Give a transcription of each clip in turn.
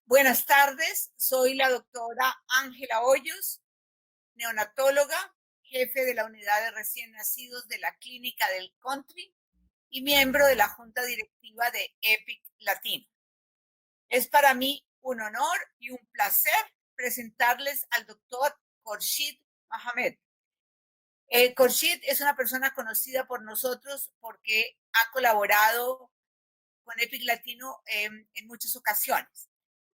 Buenas tardes, soy la doctora Ángela Hoyos, neonatóloga, jefe de la unidad de recién nacidos de la Clínica del Country y miembro de la junta directiva de EPIC Latino. Es para mí un honor y un placer presentarles al doctor Khorshid Mohamed. Khorshid es una persona conocida por nosotros porque ha colaborado con EPIC Latino en muchas ocasiones.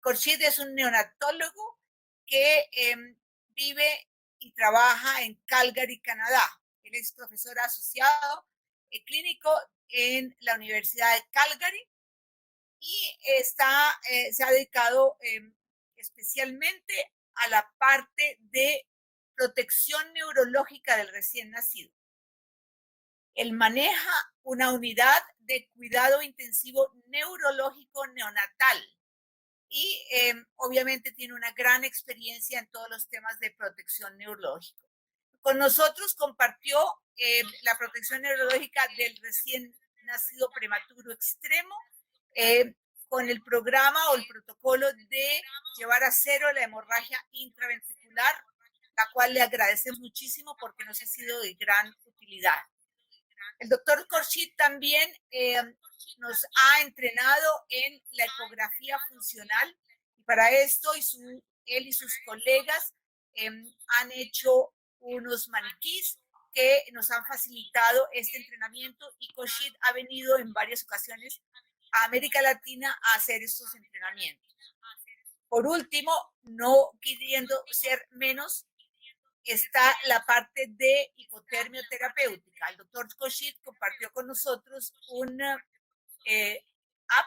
Khorshid es un neonatólogo que vive y trabaja en Calgary, Canadá. Él es profesor asociado clínico en la Universidad de Calgary y se ha dedicado especialmente a la parte de protección neurológica del recién nacido. Él maneja una unidad de cuidado intensivo neurológico neonatal y obviamente tiene una gran experiencia en todos los temas de protección neurológica. Con nosotros compartió la protección neurológica del recién nacido prematuro extremo con el programa o el protocolo de llevar a cero la hemorragia intraventricular, la cual le agradecemos muchísimo porque nos ha sido de gran utilidad. El doctor Khorshid también nos ha entrenado en la ecografía funcional y para esto él y sus colegas han hecho unos maniquís que nos han facilitado este entrenamiento y Khorshid ha venido en varias ocasiones a América Latina a hacer estos entrenamientos. Por último, no queriendo ser menos, está la parte de hipotermia terapéutica. El doctor Khorshid compartió con nosotros una app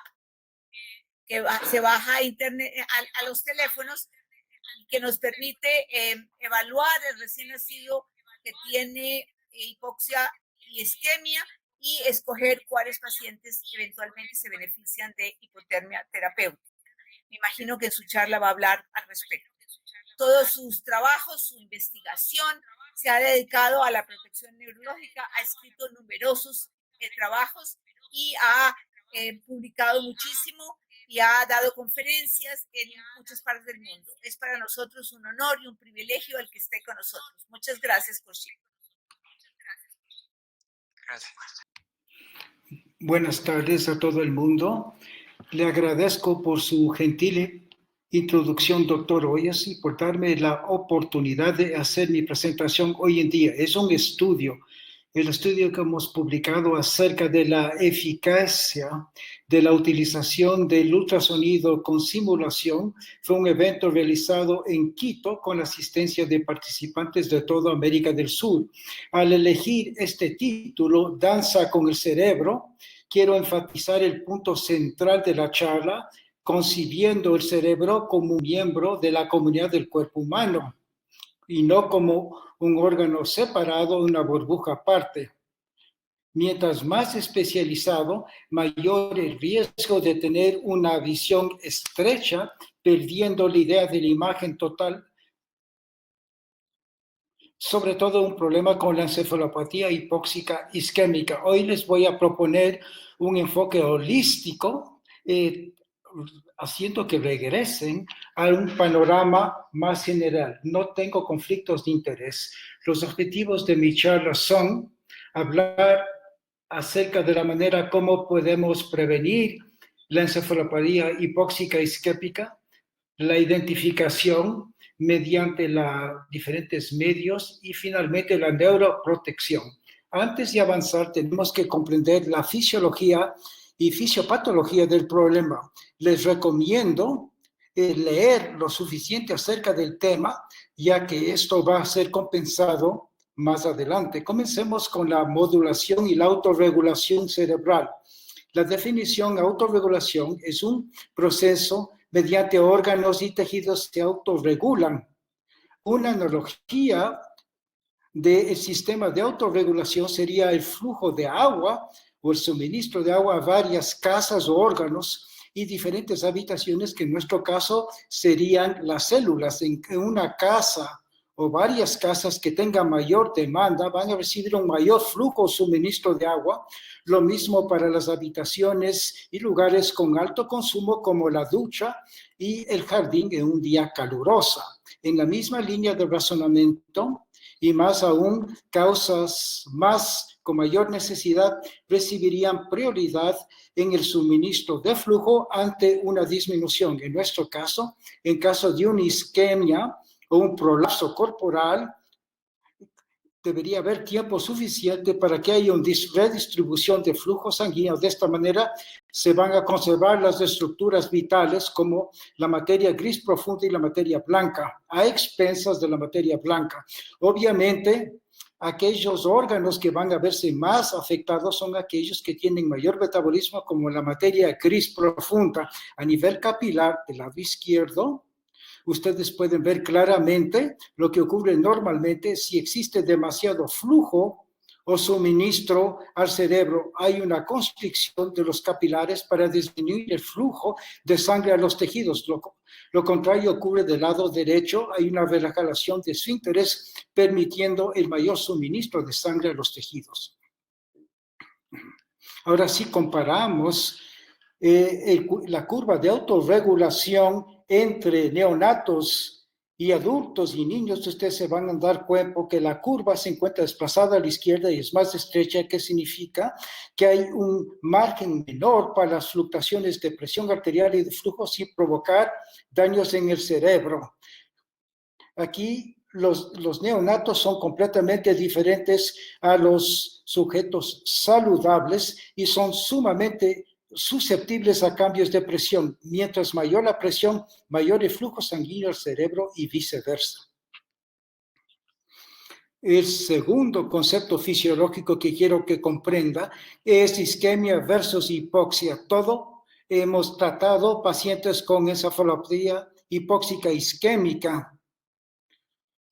que se baja a internet, a los teléfonos y que nos permite evaluar el recién nacido que tiene hipoxia y isquemia y escoger cuáles pacientes eventualmente se benefician de hipotermia terapéutica. Me imagino que en su charla va a hablar al respecto. Todos sus trabajos, su investigación, se ha dedicado a la protección neurológica, ha escrito numerosos trabajos y ha publicado muchísimo y ha dado conferencias en muchas partes del mundo. Es para nosotros un honor y un privilegio el que esté con nosotros. Muchas gracias, Khorshid. Gracias. Buenas tardes a todo el mundo. Le agradezco por su gentil introducción, doctor Hoyos, y por darme la oportunidad de hacer mi presentación hoy en día. Es un estudio, el estudio que hemos publicado acerca de la eficacia de la utilización del ultrasonido con simulación. Fue un evento realizado en Quito con la asistencia de participantes de toda América del Sur. Al elegir este título, Danza con el Cerebro, quiero enfatizar el punto central de la charla, concibiendo el cerebro como un miembro de la comunidad del cuerpo humano y no como un órgano separado, una burbuja aparte. Mientras más especializado, mayor el riesgo de tener una visión estrecha, perdiendo la idea de la imagen total. Sobre todo un problema con la encefalopatía hipóxica isquémica. Hoy les voy a proponer un enfoque holístico, haciendo que regresen a un panorama más general. No tengo conflictos de interés. Los objetivos de mi charla son hablar acerca de la manera como podemos prevenir la encefalopatía hipóxica isquémica, la identificación mediante diferentes medios y finalmente la neuroprotección. Antes de avanzar, tenemos que comprender la fisiología y fisiopatología del problema. Les recomiendo leer lo suficiente acerca del tema, ya que esto va a ser compensado más adelante. Comencemos con la modulación y la autorregulación cerebral. La definición autorregulación es un proceso mediante órganos y tejidos se autorregulan. Una analogía del sistema de autorregulación sería el flujo de agua o el suministro de agua a varias casas o órganos y diferentes habitaciones que en nuestro caso serían las células. En una casa o varias casas que tengan mayor demanda van a recibir un mayor flujo o suministro de agua. Lo mismo para las habitaciones y lugares con alto consumo como la ducha y el jardín en un día caluroso. En la misma línea de razonamiento, y más aún, causas más con mayor necesidad recibirían prioridad en el suministro de flujo ante una disminución. En nuestro caso, en caso de una isquemia o un prolapso corporal, debería haber tiempo suficiente para que haya una redistribución de flujo sanguíneo. De esta manera se van a conservar las estructuras vitales como la materia gris profunda y la materia blanca, a expensas de la materia blanca. Obviamente, aquellos órganos que van a verse más afectados son aquellos que tienen mayor metabolismo, como la materia gris profunda a nivel capilar del lado izquierdo. Ustedes pueden ver claramente lo que ocurre normalmente si existe demasiado flujo o suministro al cerebro. Hay una constricción de los capilares para disminuir el flujo de sangre a los tejidos. Lo contrario ocurre del lado derecho. Hay una relajación de esfínteres permitiendo el mayor suministro de sangre a los tejidos. Ahora sí comparamos la curva de autorregulación entre neonatos y adultos y niños. Ustedes se van a dar cuenta que la curva se encuentra desplazada a la izquierda y es más estrecha, que significa que hay un margen menor para las fluctuaciones de presión arterial y de flujo sin provocar daños en el cerebro. Aquí los neonatos son completamente diferentes a los sujetos saludables y son sumamente susceptibles a cambios de presión. Mientras mayor la presión, mayor el flujo sanguíneo al cerebro y viceversa. El segundo concepto fisiológico que quiero que comprenda es isquemia versus hipoxia. Todo hemos tratado pacientes con encefalopatía hipóxica isquémica.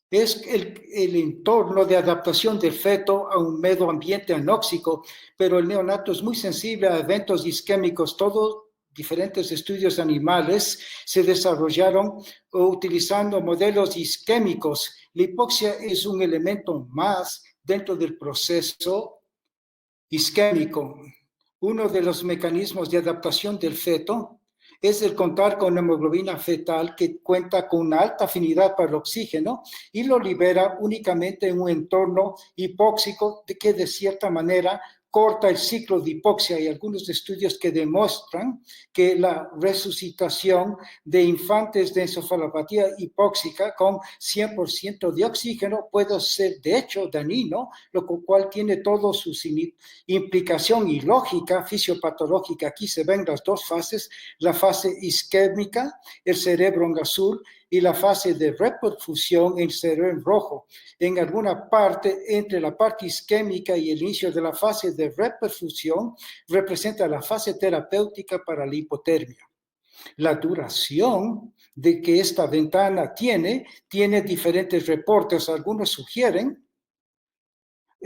Es el entorno de adaptación del feto a un medio ambiente anóxico, pero el neonato es muy sensible a eventos isquémicos. Todos diferentes estudios animales se desarrollaron utilizando modelos isquémicos. La hipoxia es un elemento más dentro del proceso isquémico. Uno de los mecanismos de adaptación del feto es el contar con hemoglobina fetal que cuenta con una alta afinidad para el oxígeno y lo libera únicamente en un entorno hipóxico que de cierta manera corta el ciclo de hipoxia. Hay algunos estudios que demuestran que la resucitación de infantes de encefalopatía hipóxica con 100% de oxígeno puede ser de hecho dañino, lo cual tiene toda su implicación y lógica fisiopatológica. Aquí se ven las dos fases, la fase isquémica, el cerebro en azul, y la fase de reperfusión en cerebro en rojo. En alguna parte entre la parte isquémica y el inicio de la fase de reperfusión representa la fase terapéutica para la hipotermia. La duración de que esta ventana tiene diferentes reportes. Algunos sugieren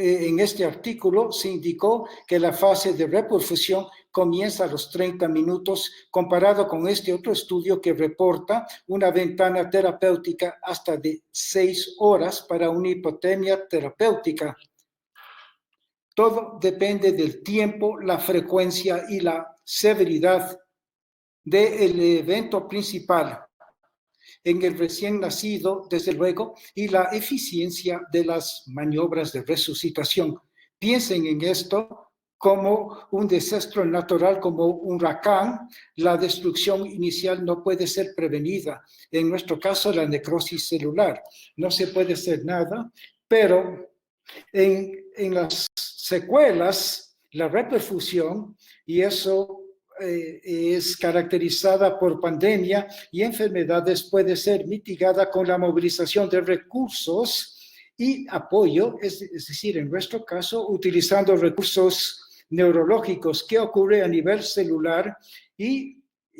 en este artículo se indicó que la fase de reperfusión comienza a los 30 minutos, comparado con este otro estudio que reporta una ventana terapéutica hasta de 6 horas para una hipotermia terapéutica. Todo depende del tiempo, la frecuencia y la severidad del evento principal en el recién nacido, desde luego, y la eficiencia de las maniobras de resucitación. Piensen en esto como un desastre natural, como un huracán. La destrucción inicial no puede ser prevenida. En nuestro caso, la necrosis celular. No se puede hacer nada, pero en las secuelas, la reperfusión, y eso es caracterizada por pandemia y enfermedades, puede ser mitigada con la movilización de recursos y apoyo, es decir, en nuestro caso, utilizando recursos neurológicos. ¿Qué ocurre a nivel celular? Y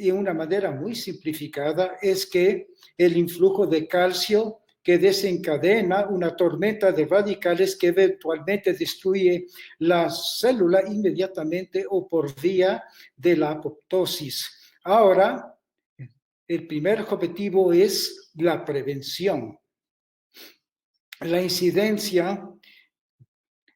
una manera muy simplificada es que el influjo de calcio que desencadena una tormenta de radicales que eventualmente destruye la célula inmediatamente o por vía de la apoptosis. Ahora, el primer objetivo es la prevención. la incidencia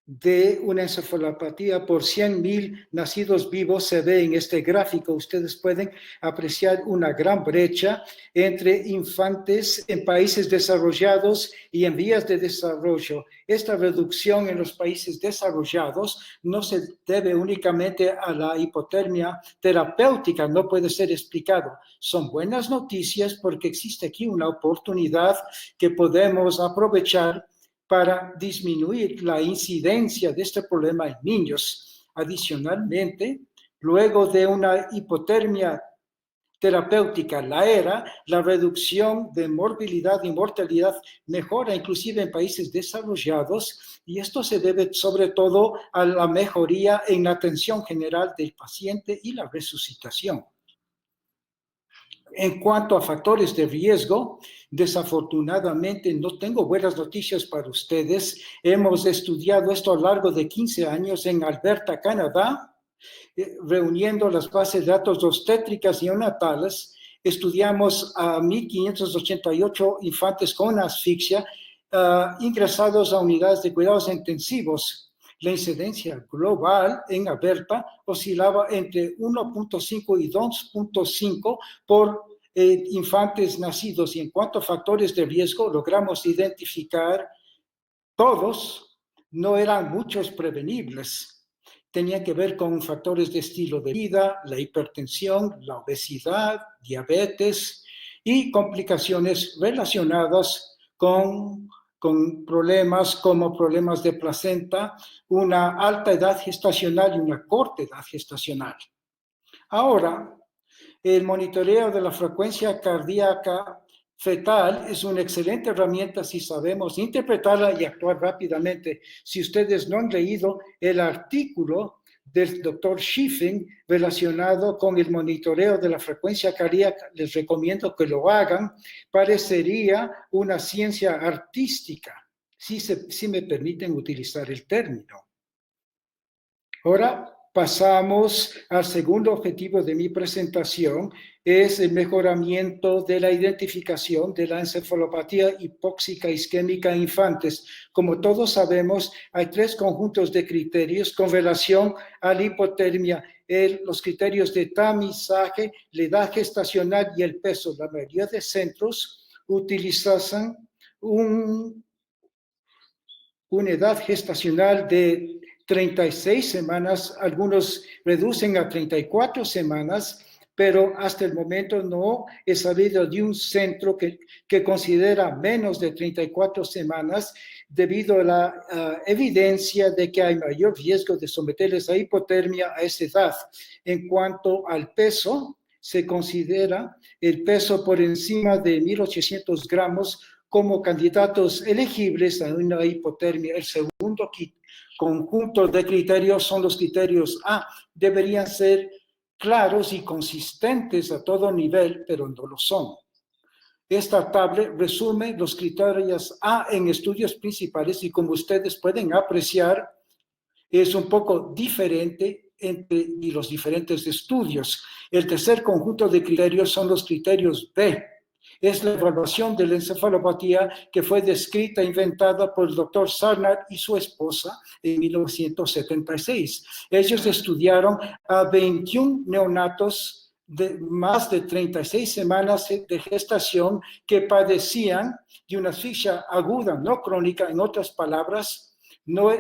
de una encefalopatía por 100.000 nacidos vivos se ve en este gráfico. Ustedes pueden apreciar una gran brecha entre infantes en países desarrollados y en vías de desarrollo. Esta reducción en los países desarrollados no se debe únicamente a la hipotermia terapéutica, no puede ser explicado. Son buenas noticias porque existe aquí una oportunidad que podemos aprovechar para disminuir la incidencia de este problema en niños. Adicionalmente, luego de una hipotermia terapéutica, la reducción de morbilidad y mortalidad mejora inclusive en países desarrollados, y esto se debe sobre todo a la mejoría en la atención general del paciente y la resucitación. En cuanto a factores de riesgo, desafortunadamente no tengo buenas noticias para ustedes. Hemos estudiado esto a lo largo de 15 años en Alberta, Canadá, reuniendo las bases de datos obstétricas y neonatales. Estudiamos a 1.588 infantes con asfixia ingresados a unidades de cuidados intensivos. La incidencia global en Alberta oscilaba entre 1.5 y 2.5 por infantes nacidos. Y en cuanto a factores de riesgo, logramos identificar todos, no eran muchos prevenibles. Tenían que ver con factores de estilo de vida, la hipertensión, la obesidad, diabetes y complicaciones relacionadas con problemas como problemas de placenta, una alta edad gestacional y una corta edad gestacional. Ahora, el monitoreo de la frecuencia cardíaca fetal es una excelente herramienta si sabemos interpretarla y actuar rápidamente. Si ustedes no han leído el artículo del doctor Schiffing relacionado con el monitoreo de la frecuencia cardíaca, les recomiendo que lo hagan. Parecería una ciencia artística, si me permiten utilizar el término. Ahora pasamos al segundo objetivo de mi presentación, es el mejoramiento de la identificación de la encefalopatía hipóxica isquémica en infantes. Como todos sabemos, hay 3 conjuntos de criterios con relación a la hipotermia. Los criterios de tamizaje, la edad gestacional y el peso. La mayoría de centros utilizan una edad gestacional de 36 semanas, algunos reducen a 34 semanas, pero hasta el momento no he sabido de un centro que considera menos de 34 semanas debido a la evidencia de que hay mayor riesgo de someterles a hipotermia a esa edad. En cuanto al peso, se considera el peso por encima de 1.800 gramos como candidatos elegibles a una hipotermia. El segundo conjunto de criterios son los criterios A. Deberían ser claros y consistentes a todo nivel, pero no lo son. Esta tabla resume los criterios A en estudios principales y como ustedes pueden apreciar, es un poco diferente entre los diferentes estudios. El tercer conjunto de criterios son los criterios B. Es la evaluación de la encefalopatía que fue descrita e inventada por el doctor Sarnat y su esposa en 1976. Ellos estudiaron a 21 neonatos de más de 36 semanas de gestación que padecían de una asfixia aguda, no crónica. En otras palabras, no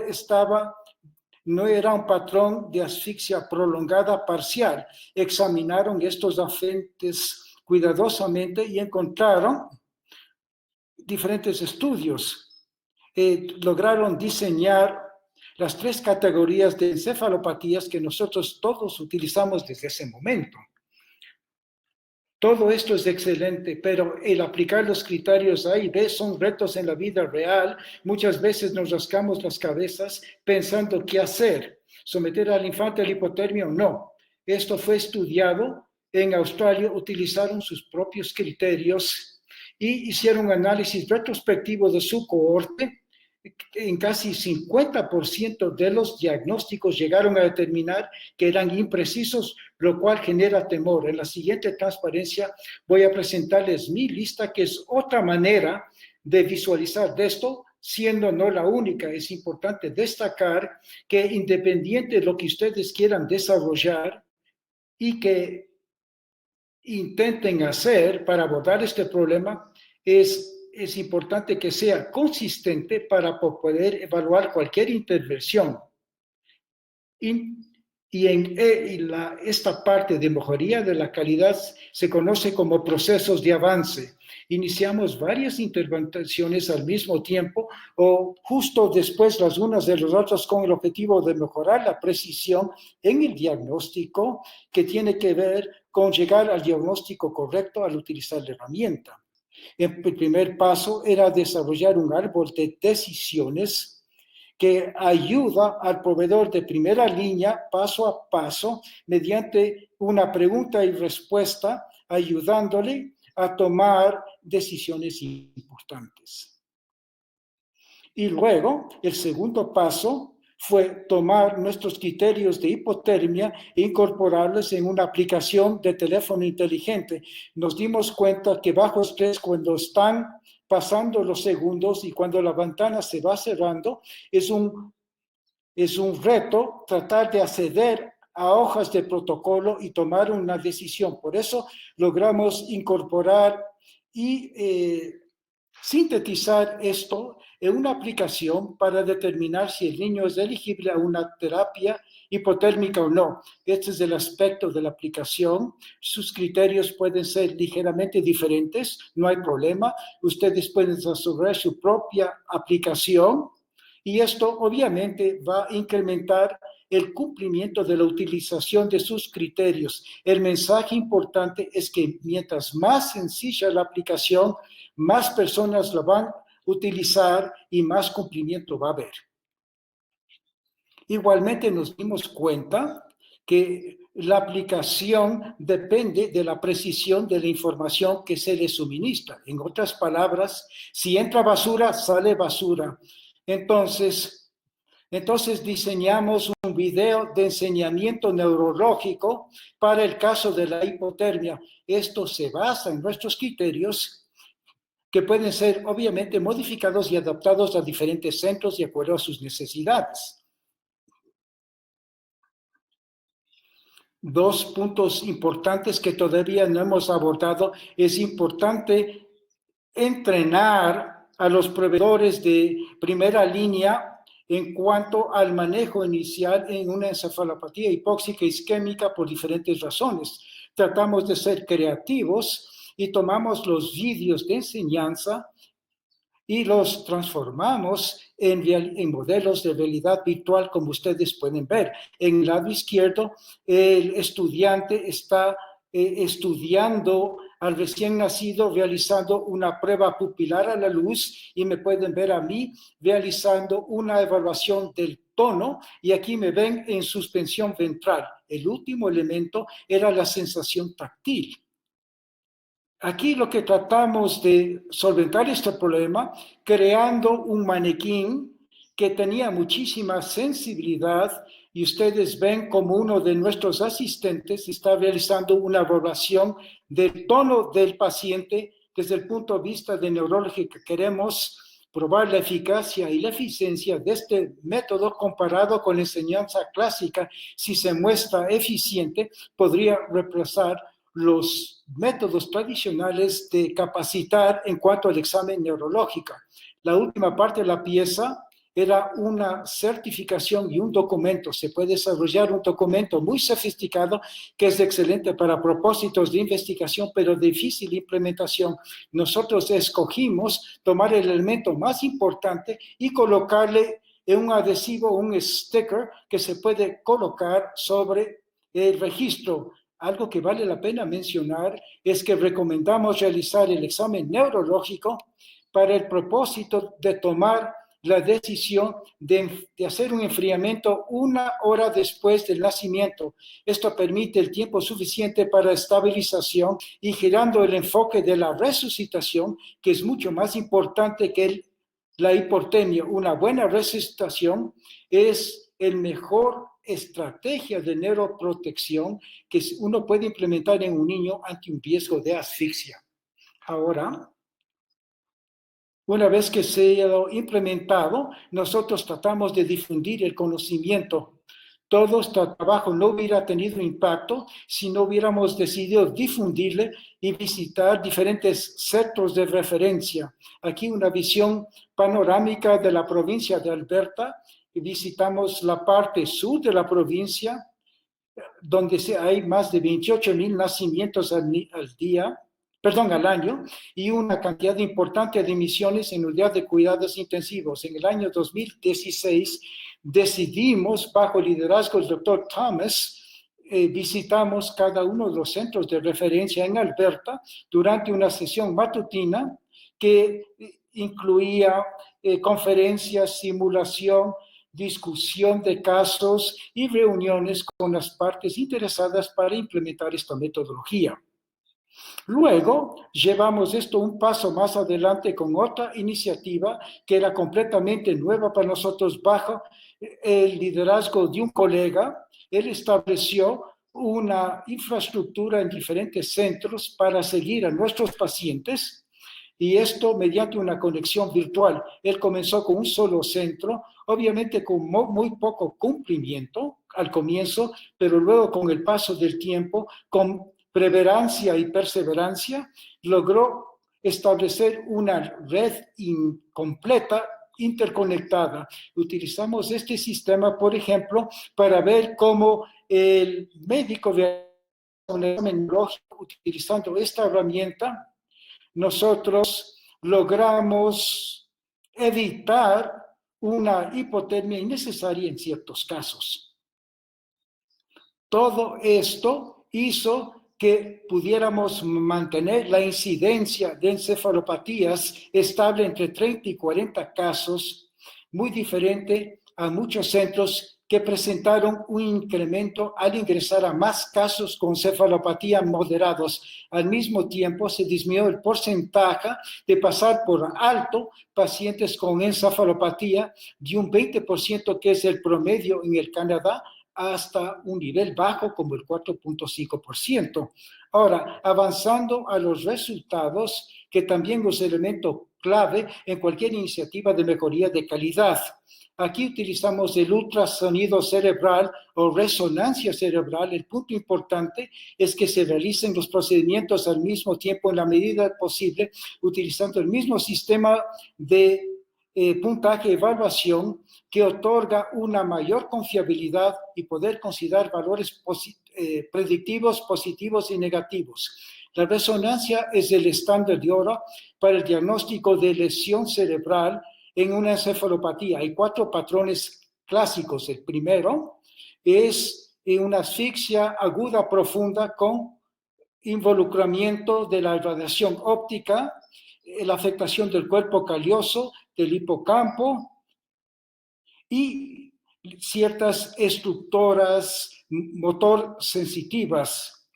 era un patrón de asfixia prolongada parcial. Examinaron estos agentes cuidadosamente y encontraron diferentes estudios. Lograron diseñar las 3 categorías de encefalopatías que nosotros todos utilizamos desde ese momento. Todo esto es excelente, pero el aplicar los criterios A y B son retos en la vida real. Muchas veces nos rascamos las cabezas pensando qué hacer. ¿Someter al infante a la hipotermia o no? Esto fue estudiado en Australia, utilizaron sus propios criterios y hicieron un análisis retrospectivo de su cohorte. En casi 50% de los diagnósticos llegaron a determinar que eran imprecisos, lo cual genera temor. En la siguiente transparencia voy a presentarles mi lista, que es otra manera de visualizar de esto. siendo no la única, es importante destacar que independiente de lo que ustedes quieran desarrollar y que intenten hacer para abordar este problema, es importante que sea consistente para poder evaluar cualquier intervención. Esta parte de mejoría de la calidad se conoce como procesos de avance. Iniciamos varias intervenciones al mismo tiempo o justo después las unas de las otras con el objetivo de mejorar la precisión en el diagnóstico que tiene que ver con llegar al diagnóstico correcto al utilizar la herramienta. El primer paso era desarrollar un árbol de decisiones que ayuda al proveedor de primera línea paso a paso mediante una pregunta y respuesta, ayudándole a tomar decisiones importantes. Y luego, el segundo paso fue tomar nuestros criterios de hipotermia e incorporarlos en una aplicación de teléfono inteligente. Nos dimos cuenta que bajo estrés, cuando están pasando los segundos y cuando la ventana se va cerrando, es un reto tratar de acceder a hojas de protocolo y tomar una decisión. Por eso logramos incorporar y sintetizar esto en una aplicación para determinar si el niño es elegible a una terapia hipotérmica o no. Este es el aspecto de la aplicación. Sus criterios pueden ser ligeramente diferentes, no hay problema. Ustedes pueden desarrollar su propia aplicación y esto obviamente va a incrementar el cumplimiento de la utilización de sus criterios. El mensaje importante es que mientras más sencilla la aplicación, más personas la van a utilizar y más cumplimiento va a haber. Igualmente nos dimos cuenta que la aplicación depende de la precisión de la información que se le suministra. En otras palabras, si entra basura, sale basura. Entonces diseñamos un video de enseñamiento neurológico para el caso de la hipotermia. Esto se basa en nuestros criterios que pueden ser obviamente modificados y adaptados a diferentes centros de acuerdo a sus necesidades. Dos puntos importantes que todavía no hemos abordado. Es importante entrenar a los proveedores de primera línea en cuanto al manejo inicial en una encefalopatía hipóxica isquémica por diferentes razones. Tratamos de ser creativos y tomamos los vídeos de enseñanza y los transformamos en modelos de realidad virtual, como ustedes pueden ver. En el lado izquierdo, el estudiante está estudiando al recién nacido, realizando una prueba pupilar a la luz, y me pueden ver a mí realizando una evaluación del tono, y aquí me ven en suspensión ventral. El último elemento era la sensación táctil. Aquí lo que tratamos de solventar este problema creando un maniquí que tenía muchísima sensibilidad, y ustedes ven como uno de nuestros asistentes está realizando una evaluación del tono del paciente desde el punto de vista de neurología. Queremos probar la eficacia y la eficiencia de este método comparado con la enseñanza clásica. Si se muestra eficiente, podría reemplazar los métodos tradicionales de capacitar en cuanto al examen neurológico. La última parte de la pieza era una certificación y un documento. Se puede desarrollar un documento muy sofisticado que es excelente para propósitos de investigación, pero de difícil implementación. Nosotros escogimos tomar el elemento más importante y colocarle en un adhesivo, un sticker que se puede colocar sobre el registro. Algo que vale la pena mencionar es que recomendamos realizar el examen neurológico para el propósito de tomar la decisión de hacer un enfriamiento 1 hora después del nacimiento. Esto permite el tiempo suficiente para estabilización y girando el enfoque de la resucitación, que es mucho más importante que la hipotermia. Una buena resucitación es el mejor estrategia de neuroprotección que uno puede implementar en un niño ante un riesgo de asfixia. Ahora, Una vez que se ha implementado, nosotros tratamos de difundir el conocimiento. Todo este trabajo no hubiera tenido impacto si no hubiéramos decidido difundirle y visitar diferentes centros de referencia. Aquí una visión panorámica de la provincia de Alberta. Visitamos la parte sur de la provincia, donde hay más de 28,000 nacimientos al año, y una cantidad importante de emisiones en unidad de cuidados intensivos. En el año 2016 decidimos, bajo el liderazgo del doctor Thomas, visitamos cada uno de los centros de referencia en Alberta durante una sesión matutina que incluía conferencias, simulación, discusión de casos y reuniones con las partes interesadas para implementar esta metodología. Luego, llevamos esto un paso más adelante con otra iniciativa que era completamente nueva para nosotros bajo el liderazgo de un colega. Él estableció una infraestructura en diferentes centros para seguir a nuestros pacientes, y esto mediante una conexión virtual. Él comenzó con un solo centro, obviamente con muy poco cumplimiento al comienzo, pero luego con el paso del tiempo, con perseverancia y perseverancia, logró establecer una red completa, interconectada. Utilizamos este sistema, por ejemplo, para ver cómo el médico realiza un examen lógico utilizando esta herramienta. Nosotros logramos evitar una hipotermia innecesaria en ciertos casos. Todo esto hizo que pudiéramos mantener la incidencia de encefalopatías estable entre 30 y 40 casos, muy diferente a muchos centros que presentaron un incremento al ingresar a más casos con encefalopatía moderados. Al mismo tiempo, se disminuyó el porcentaje de pasar por alto pacientes con encefalopatía de un 20%, que es el promedio en el Canadá, hasta un nivel bajo como el 4.5%. Ahora, avanzando a los resultados, que también es un elemento clave en cualquier iniciativa de mejoría de calidad. Aquí utilizamos el ultrasonido cerebral o resonancia cerebral. El punto importante es que se realicen los procedimientos al mismo tiempo en la medida posible, utilizando el mismo sistema de puntaje de evaluación, que otorga una mayor confiabilidad y poder considerar valores predictivos positivos y negativos. La resonancia es el estándar de oro para el diagnóstico de lesión cerebral en una encefalopatía. Hay 4 patrones clásicos. El primero es una asfixia aguda profunda con involucramiento de la radiación óptica, la afectación del cuerpo calloso, del hipocampo y ciertas estructuras motor sensitivas.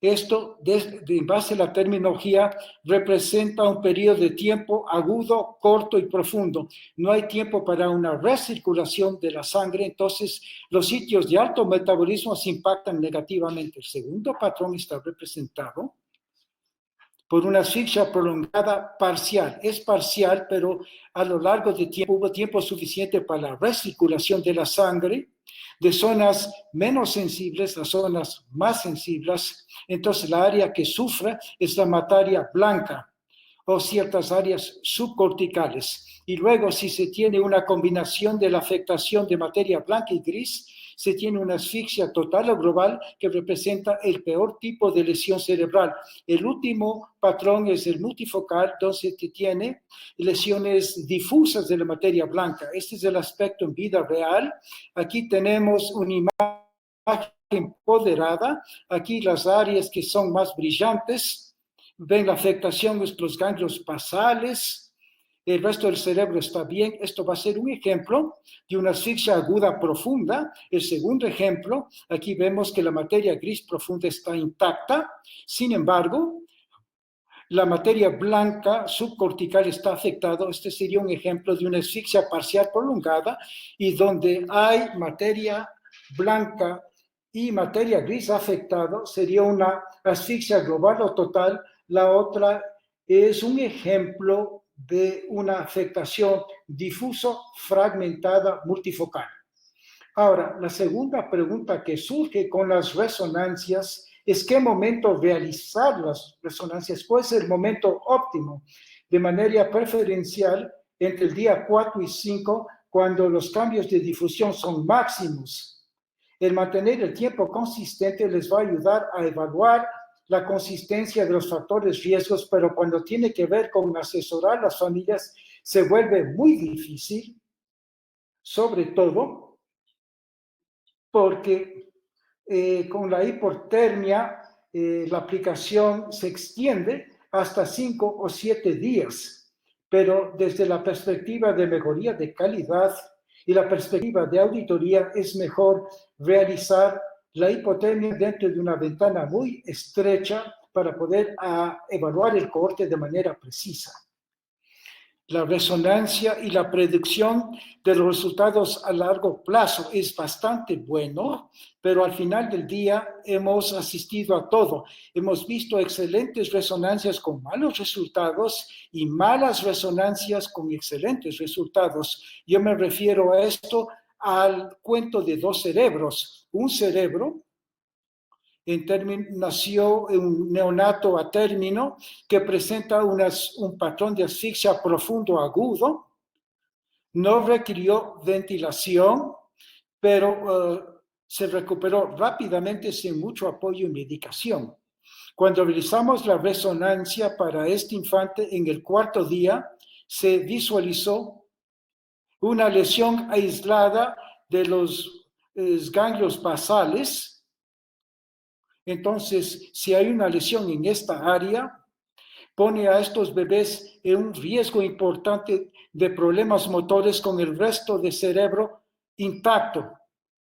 Esto, en base a la terminología, representa un periodo de tiempo agudo, corto y profundo. No hay tiempo para una recirculación de la sangre, entonces los sitios de alto metabolismo se impactan negativamente. El segundo patrón está representado por una asfixia prolongada parcial. Es parcial, pero a lo largo de tiempo hubo tiempo suficiente para la recirculación de la sangre de zonas menos sensibles a zonas más sensibles. Entonces la área que sufre es la materia blanca o ciertas áreas subcorticales. Y luego, si se tiene una combinación de la afectación de materia blanca y gris, se tiene una asfixia total o global que representa el peor tipo de lesión cerebral. El último patrón es el multifocal, donde se tiene lesiones difusas de la materia blanca. Este es el aspecto en vida real. Aquí tenemos una imagen empoderada. Aquí las áreas que son más brillantes. Ven la afectación de los ganglios basales. El resto del cerebro está bien. Esto va a ser un ejemplo de una asfixia aguda profunda. El segundo ejemplo, aquí vemos que la materia gris profunda está intacta. Sin embargo, la materia blanca subcortical está afectada. Este sería un ejemplo de una asfixia parcial prolongada, y donde hay materia blanca y materia gris afectado, sería una asfixia global o total. La otra es un ejemplo de una afectación difuso, fragmentada, multifocal. Ahora, la segunda pregunta que surge con las resonancias es qué momento realizar las resonancias. ¿Cuál es el momento óptimo? De manera preferencial, entre el día 4 y 5, cuando los cambios de difusión son máximos. El mantener el tiempo consistente les va a ayudar a evaluar la consistencia de los factores riesgos, pero cuando tiene que ver con asesorar a las familias, se vuelve muy difícil, sobre todo porque con la hipotermia la aplicación se extiende hasta 5 o 7 días, pero desde la perspectiva de mejoría de calidad y la perspectiva de auditoría es mejor realizar la hipotermia dentro de una ventana muy estrecha para poder evaluar el cohorte de manera precisa. La resonancia y la predicción de los resultados a largo plazo es bastante bueno, pero al final del día hemos asistido a todo. Hemos visto excelentes resonancias con malos resultados y malas resonancias con excelentes resultados. Yo me refiero a esto al cuento de dos cerebros. Un cerebro nació un neonato a término que presenta un patrón de asfixia profundo agudo, no requirió ventilación, pero se recuperó rápidamente sin mucho apoyo y medicación. Cuando realizamos la resonancia para este infante en el cuarto día, se visualizó una lesión aislada de los ganglios basales. Entonces, si hay una lesión en esta área, pone a estos bebés en un riesgo importante de problemas motores con el resto del cerebro intacto.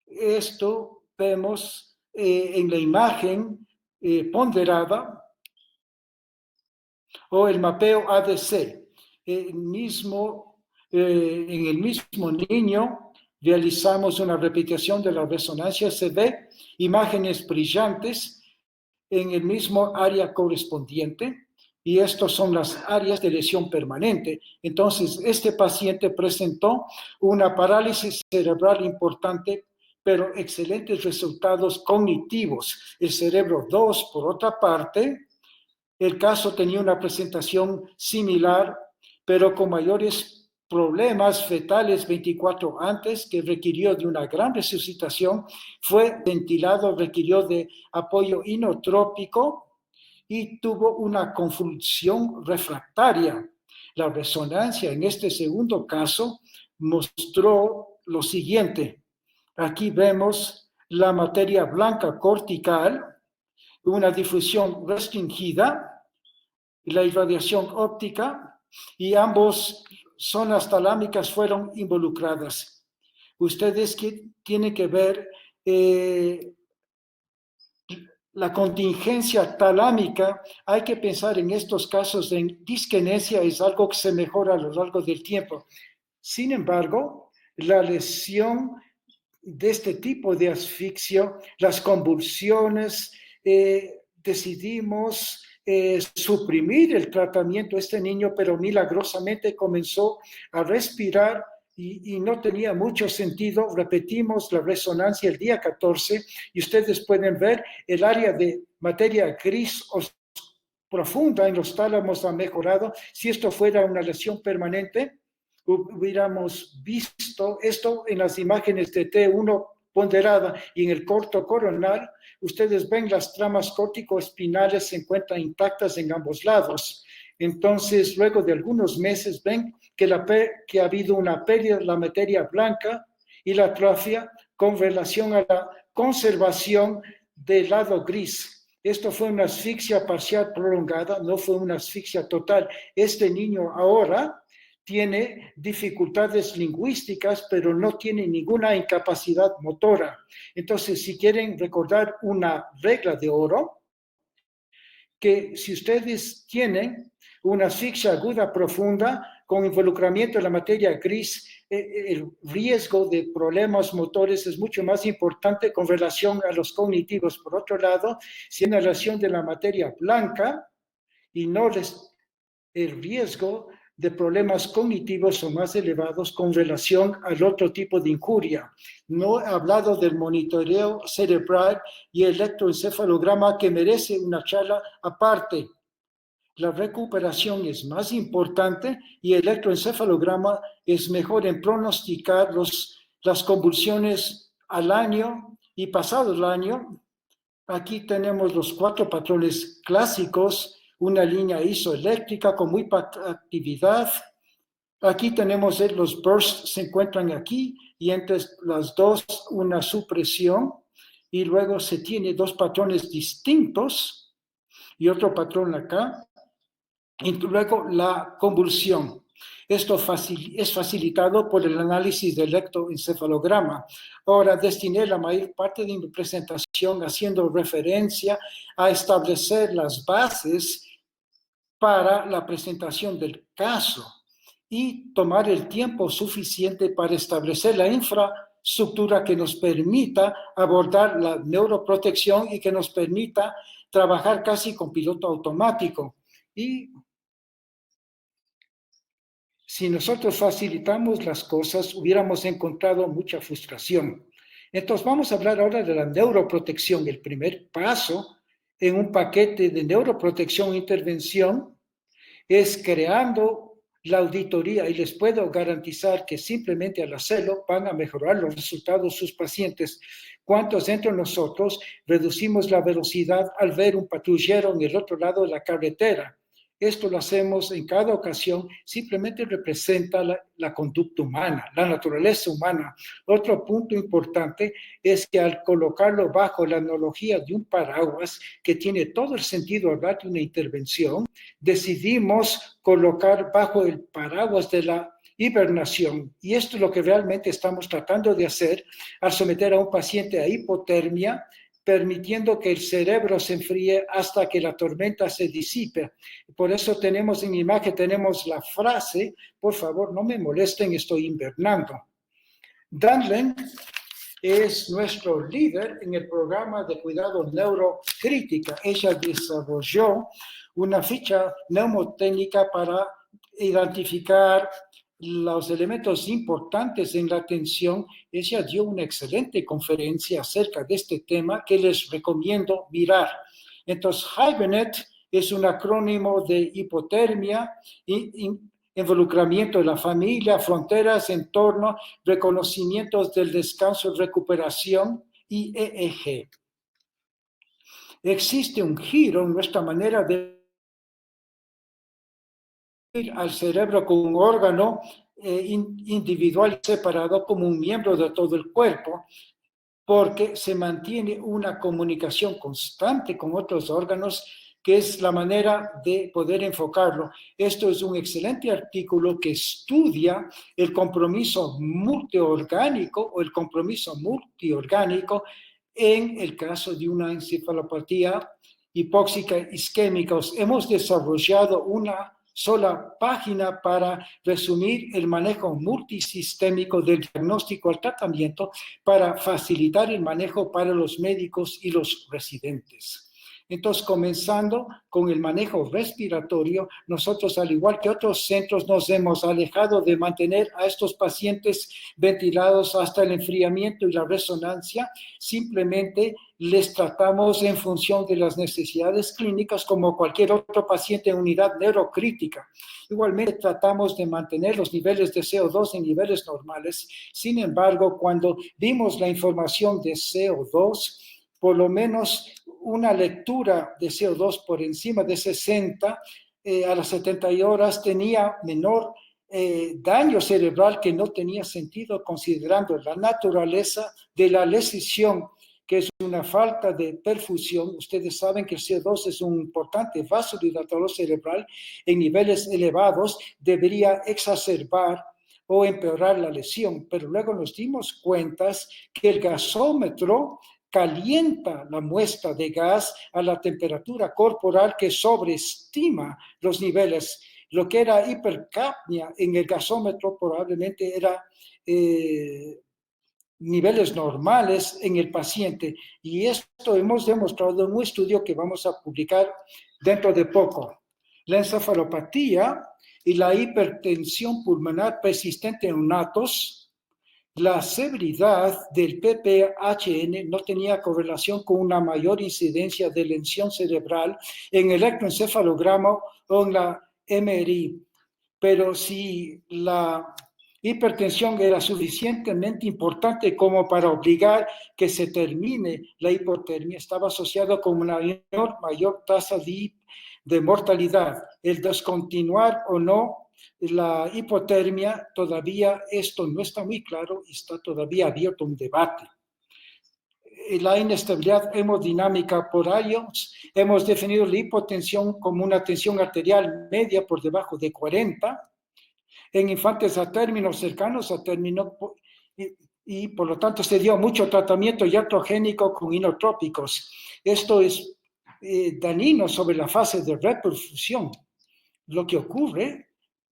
Esto vemos en la imagen ponderada o el mapeo ADC. En el mismo niño realizamos una repetición de la resonancia, se ve imágenes brillantes en el mismo área correspondiente y estas son las áreas de lesión permanente. Entonces, este paciente presentó una parálisis cerebral importante, pero excelentes resultados cognitivos. El cerebro 2, por otra parte, el caso tenía una presentación similar, pero con mayores problemas fetales 24 antes, que requirió de una gran resucitación, fue ventilado, requirió de apoyo inotrópico y tuvo una convulsión refractaria. La resonancia en este segundo caso mostró lo siguiente. Aquí vemos la materia blanca cortical, una difusión restringida, la irradiación óptica y ambos zonas talámicas fueron involucradas. Ustedes tienen que ver la contingencia talámica. Hay que pensar en estos casos en disquinesia, es algo que se mejora a lo largo del tiempo. Sin embargo, la lesión de este tipo de asfixia, las convulsiones, decidimos suprimir el tratamiento a este niño, pero milagrosamente comenzó a respirar y no tenía mucho sentido. Repetimos la resonancia el día 14 y ustedes pueden ver el área de materia gris profunda en los tálamos ha mejorado. Si esto fuera una lesión permanente, hubiéramos visto esto en las imágenes de T1 ponderada y en el corto coronal. Ustedes ven las tramas córtico-espinales se encuentran intactas en ambos lados. Entonces, luego de algunos meses, ven que ha habido una pérdida de la materia blanca y la atrofia con relación a la conservación del lado gris. Esto fue una asfixia parcial prolongada, no fue una asfixia total. Este niño ahora tiene dificultades lingüísticas, pero no tiene ninguna incapacidad motora. Entonces, si quieren recordar una regla de oro, que si ustedes tienen una asfixia aguda profunda con involucramiento de la materia gris, el riesgo de problemas motores es mucho más importante con relación a los cognitivos. Por otro lado, si hay una relación de la materia blanca y no el riesgo de problemas cognitivos son más elevados con relación al otro tipo de injuria. No he hablado del monitoreo cerebral y electroencefalograma, que merece una charla aparte. La recuperación es más importante y el electroencefalograma es mejor en pronosticar las convulsiones al año y pasado el año. Aquí tenemos los 4 patrones clásicos, una línea isoeléctrica con muy poca actividad. Aquí tenemos los bursts, se encuentran aquí, y entre las dos una supresión, y luego se tiene 2 patrones distintos y otro patrón acá, y luego la convulsión. Esto es facilitado por el análisis del electroencefalograma. Ahora, destiné la mayor parte de mi presentación haciendo referencia a establecer las bases para la presentación del caso y tomar el tiempo suficiente para establecer la infraestructura que nos permita abordar la neuroprotección y que nos permita trabajar casi con piloto automático. Y si nosotros facilitamos las cosas, hubiéramos encontrado mucha frustración. Entonces, vamos a hablar ahora de la neuroprotección. El primer paso en un paquete de neuroprotección e intervención es creando la auditoría, y les puedo garantizar que simplemente al hacerlo van a mejorar los resultados de sus pacientes. ¿Cuántos entre nosotros reducimos la velocidad al ver un patrullero en el otro lado de la carretera? Esto lo hacemos en cada ocasión, simplemente representa la conducta humana, la naturaleza humana. Otro punto importante es que al colocarlo bajo la analogía de un paraguas, que tiene todo el sentido hablar de una intervención, decidimos colocar bajo el paraguas de la hibernación. Y esto es lo que realmente estamos tratando de hacer al someter a un paciente a hipotermia, permitiendo que el cerebro se enfríe hasta que la tormenta se disipe. Por eso tenemos en imagen, tenemos la frase, por favor, no me molesten, estoy invernando. Danlen es nuestro líder en el programa de cuidado neurocrítica. Ella desarrolló una ficha mnemotécnica para identificar los elementos importantes en la atención. Ella dio una excelente conferencia acerca de este tema que les recomiendo mirar. Entonces, HibernET es un acrónimo de hipotermia, involucramiento de la familia, fronteras, entorno, reconocimientos del descanso, recuperación y EEG. Existe un giro en nuestra manera de ir al cerebro como un órgano individual separado como un miembro de todo el cuerpo, porque se mantiene una comunicación constante con otros órganos, que es la manera de poder enfocarlo. Esto es un excelente artículo que estudia el compromiso multiorgánico o el compromiso multiorgánico en el caso de una encefalopatía hipóxica isquémica. Hemos desarrollado una sola página para resumir el manejo multisistémico del diagnóstico al tratamiento para facilitar el manejo para los médicos y los residentes. Entonces, comenzando con el manejo respiratorio, nosotros, al igual que otros centros, nos hemos alejado de mantener a estos pacientes ventilados hasta el enfriamiento y la resonancia. Simplemente les tratamos en función de las necesidades clínicas como cualquier otro paciente en unidad neurocrítica. Igualmente tratamos de mantener los niveles de CO2 en niveles normales. Sin embargo, cuando vimos la información de CO2, por lo menos una lectura de CO2 por encima de 60 a las 70 horas tenía menor daño cerebral, que no tenía sentido considerando la naturaleza de la lesión, que es una falta de perfusión. Ustedes saben que el CO2 es un importante vasodilatador cerebral. En niveles elevados debería exacerbar o empeorar la lesión, pero luego nos dimos cuenta que el gasómetro calienta la muestra de gas a la temperatura corporal, que sobreestima los niveles. Lo que era hipercapnia en el gasómetro probablemente era niveles normales en el paciente. Y esto hemos demostrado en un estudio que vamos a publicar dentro de poco. La encefalopatía y la hipertensión pulmonar persistente en neonatos, la severidad del PPHN no tenía correlación con una mayor incidencia de lesión cerebral en el electroencefalograma o en la MRI. Pero si la hipertensión era suficientemente importante como para obligar que se termine la hipotermia, estaba asociado con una mayor tasa de mortalidad. El descontinuar o no la hipotermia, todavía esto no está muy claro, está todavía abierto un debate. La inestabilidad hemodinámica por años, hemos definido la hipotensión como una tensión arterial media por debajo de 40, en infantes a términos cercanos a término, y por lo tanto se dio mucho tratamiento iatrogénico con inotrópicos. Esto es dañino sobre la fase de reperfusión. Lo que ocurre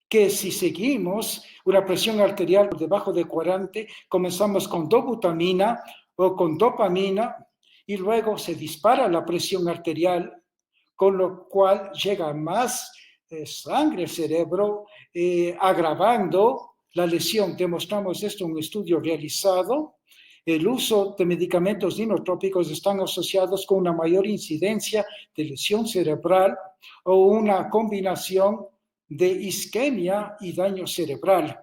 que si seguimos una presión arterial por debajo de 40, comenzamos con dobutamina o con dopamina y luego se dispara la presión arterial, con lo cual llega más sangre al cerebro, agravando la lesión. Demostramos esto en un estudio realizado. El uso de medicamentos inotrópicos están asociados con una mayor incidencia de lesión cerebral o una combinación de isquemia y daño cerebral,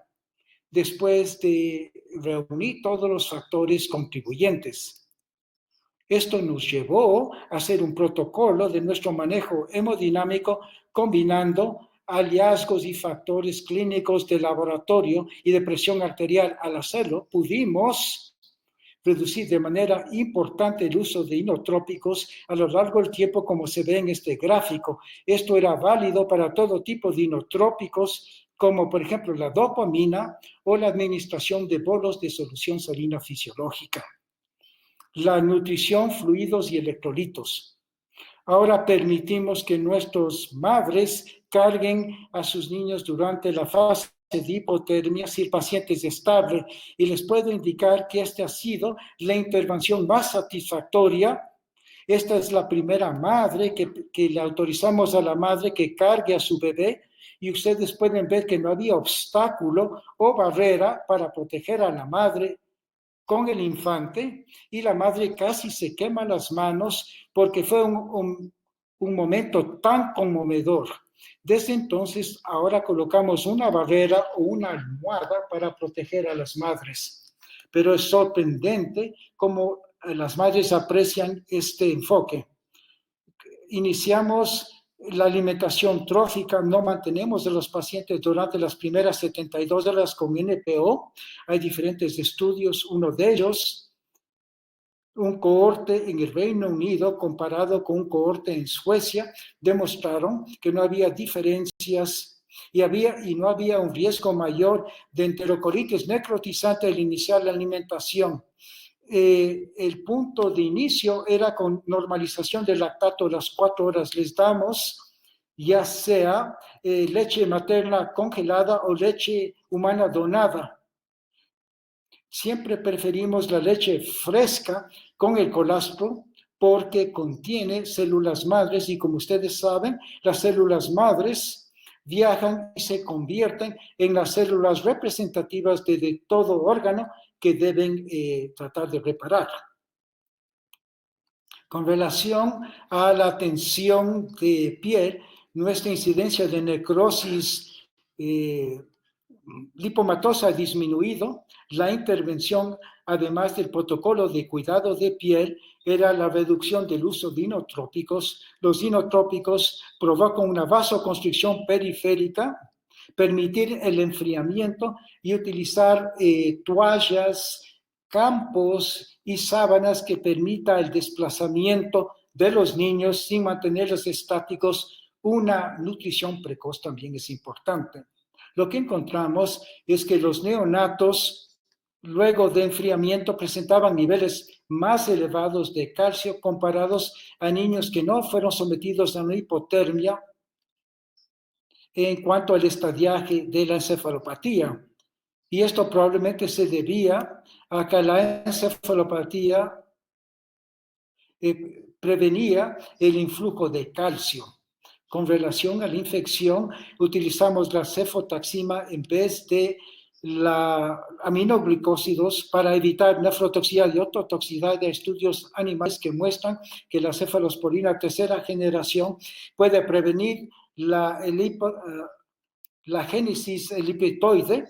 después de reunir todos los factores contribuyentes. Esto nos llevó a hacer un protocolo de nuestro manejo hemodinámico combinando hallazgos y factores clínicos de laboratorio y de presión arterial. Al hacerlo, pudimos reducir de manera importante el uso de inotrópicos a lo largo del tiempo, como se ve en este gráfico. Esto era válido para todo tipo de inotrópicos, como por ejemplo la dopamina o la administración de bolos de solución salina fisiológica. La nutrición, fluidos y electrolitos. Ahora permitimos que nuestras madres carguen a sus niños durante la fase de hipotermia si el paciente es estable, y les puedo indicar que esta ha sido la intervención más satisfactoria. Esta es la primera madre que le autorizamos a la madre que cargue a su bebé, y ustedes pueden ver que no había obstáculo o barrera para proteger a la madre con el infante, y la madre casi se quema las manos porque fue un momento tan conmovedor. Desde entonces, ahora colocamos una barrera o una almohada para proteger a las madres. Pero es sorprendente cómo las madres aprecian este enfoque. Iniciamos la alimentación trófica, no mantenemos a los pacientes durante las primeras 72 horas con NPO. Hay diferentes estudios, uno de ellos, un cohorte en el Reino Unido comparado con un cohorte en Suecia, demostraron que no había diferencias y no había un riesgo mayor de enterocolitis necrotizante al iniciar la alimentación. El punto de inicio era con normalización del lactato a las 4 horas. Les damos ya sea leche materna congelada o leche humana donada. Siempre preferimos la leche fresca con el colostro porque contiene células madres, y como ustedes saben, las células madres viajan y se convierten en las células representativas de todo órgano que deben tratar de reparar. Con relación a la tensión de piel, nuestra incidencia de necrosis lipomatosa ha disminuido. La intervención, además del protocolo de cuidado de piel, era la reducción del uso de inotrópicos. Los inotrópicos provocan una vasoconstricción periférica, permitir el enfriamiento y utilizar toallas, campos y sábanas que permita el desplazamiento de los niños sin mantenerlos estáticos. Una nutrición precoz también es importante. Lo que encontramos es que los neonatos, luego de enfriamiento, presentaban niveles más elevados de calcio comparados a niños que no fueron sometidos a una hipotermia en cuanto al estadiaje de la encefalopatía. Y esto probablemente se debía a que la encefalopatía prevenía el influjo de calcio. Con relación a la infección, utilizamos la cefotaxima en vez de la aminoglicósidos para evitar nefrotoxicidad y ototoxicidad de estudios animales que muestran que la cefalosporina tercera generación puede prevenir la génesis lipitoide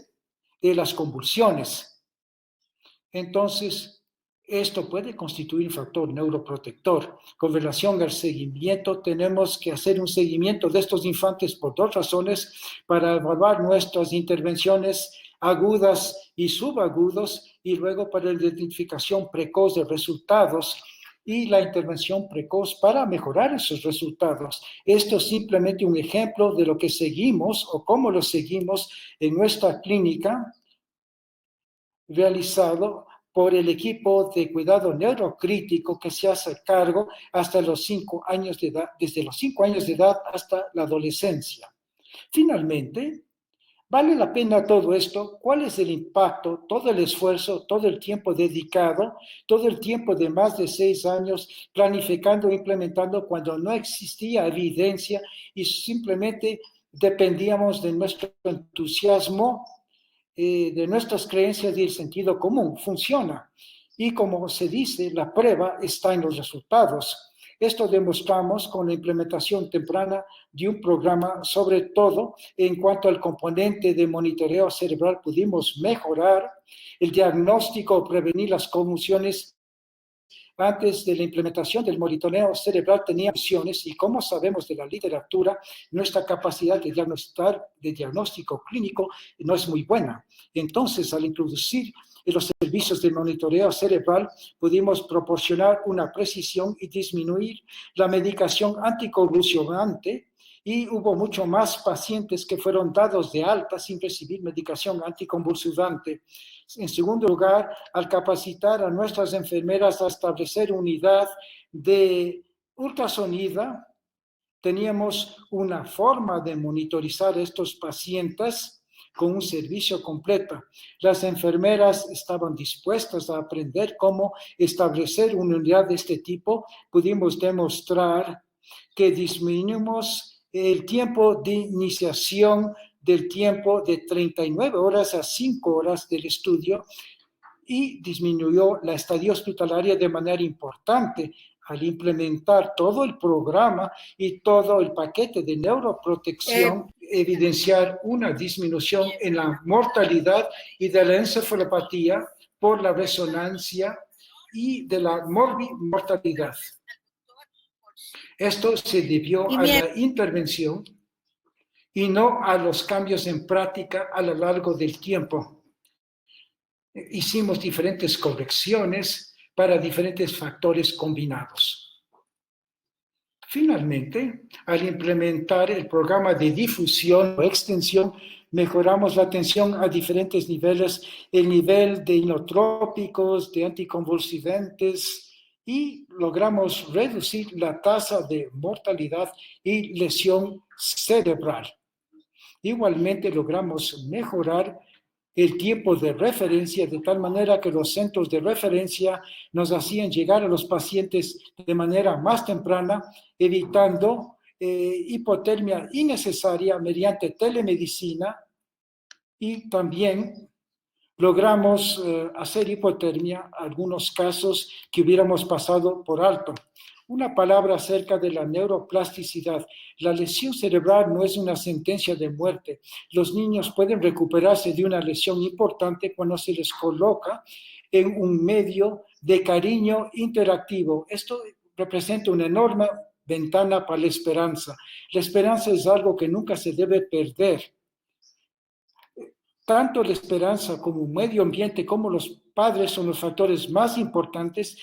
de las convulsiones. Entonces, esto puede constituir un factor neuroprotector. Con relación al seguimiento, tenemos que hacer un seguimiento de estos infantes por dos razones: para evaluar nuestras intervenciones agudas y subagudos, y luego para la identificación precoz de resultados y la intervención precoz para mejorar esos resultados. Esto es simplemente un ejemplo de lo que seguimos o cómo lo seguimos en nuestra clínica, realizado por el equipo de cuidado neurocrítico que se hace cargo hasta los 5 años de edad, desde los 5 años de edad hasta la adolescencia. Finalmente, ¿vale la pena todo esto? ¿Cuál es el impacto, todo el esfuerzo, todo el tiempo dedicado, todo el tiempo de más de 6 años planificando e implementando cuando no existía evidencia y simplemente dependíamos de nuestro entusiasmo, de nuestras creencias y el sentido común? Funciona. Y como se dice, la prueba está en los resultados. Esto demostramos con la implementación temprana de un programa, sobre todo en cuanto al componente de monitoreo cerebral. Pudimos mejorar el diagnóstico o prevenir las convulsiones. Antes de la implementación del monitoreo cerebral tenía opciones, y como sabemos de la literatura, nuestra capacidad de diagnóstico clínico no es muy buena. Entonces, al introducir los servicios de monitoreo cerebral, pudimos proporcionar una precisión y disminuir la medicación anticonvulsionante, y hubo mucho más pacientes que fueron dados de alta sin recibir medicación anticonvulsivante. En segundo lugar, al capacitar a nuestras enfermeras a establecer unidad de ultrasonido, teníamos una forma de monitorizar a estos pacientes con un servicio completo. Las enfermeras estaban dispuestas a aprender cómo establecer una unidad de este tipo. Pudimos demostrar que disminuimos el tiempo de iniciación del tiempo de 39 horas a 5 horas del estudio, y disminuyó la estadía hospitalaria de manera importante al implementar todo el programa y todo el paquete de neuroprotección, evidenciar una disminución en la mortalidad y de la encefalopatía por la resonancia y de la morbimortalidad. Esto se debió a la intervención y no a los cambios en práctica a lo largo del tiempo. Hicimos diferentes correcciones para diferentes factores combinados. Finalmente, al implementar el programa de difusión o extensión, mejoramos la atención a diferentes niveles, el nivel de inotrópicos, de anticonvulsivantes, y logramos reducir la tasa de mortalidad y lesión cerebral. Igualmente logramos mejorar el tiempo de referencia, de tal manera que los centros de referencia nos hacían llegar a los pacientes de manera más temprana, evitando hipotermia innecesaria mediante telemedicina, y también logramos hacer hipotermia algunos casos que hubiéramos pasado por alto. Una palabra acerca de la neuroplasticidad. La lesión cerebral no es una sentencia de muerte. Los niños pueden recuperarse de una lesión importante cuando se les coloca en un medio de cariño interactivo. Esto representa una enorme ventana para la esperanza. La esperanza es algo que nunca se debe perder. Tanto la esperanza como el medio ambiente como los padres son los factores más importantes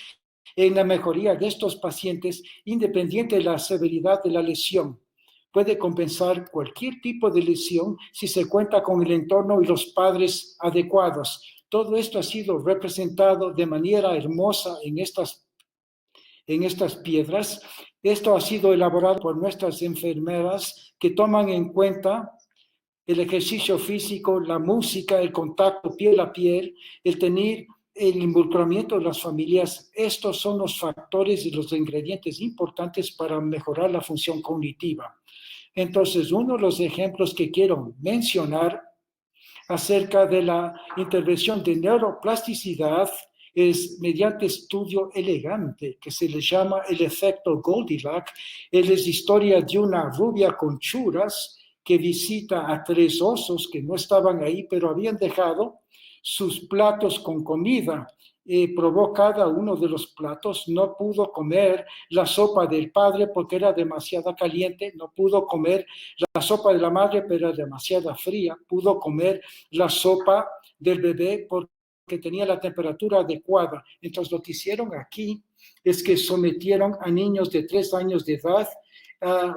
en la mejoría de estos pacientes, independiente de la severidad de la lesión. Puede compensar cualquier tipo de lesión si se cuenta con el entorno y los padres adecuados. Todo esto ha sido representado de manera hermosa en estas piedras. Esto ha sido elaborado por nuestras enfermeras, que toman en cuenta el ejercicio físico, la música, el contacto piel a piel, el tener el involucramiento de las familias. Estos son los factores y los ingredientes importantes para mejorar la función cognitiva. Entonces, uno de los ejemplos que quiero mencionar acerca de la intervención de neuroplasticidad es mediante estudio elegante, que se le llama el efecto Goldilocks. Es la historia de una rubia con churas que visita a 3 osos que no estaban ahí, pero habían dejado sus platos con comida. Probó cada uno de los platos, no pudo comer la sopa del padre porque era demasiado caliente, no pudo comer la sopa de la madre, pero era demasiado fría, pudo comer la sopa del bebé porque tenía la temperatura adecuada. Entonces, lo que hicieron aquí es que sometieron a niños de 3 años de edad,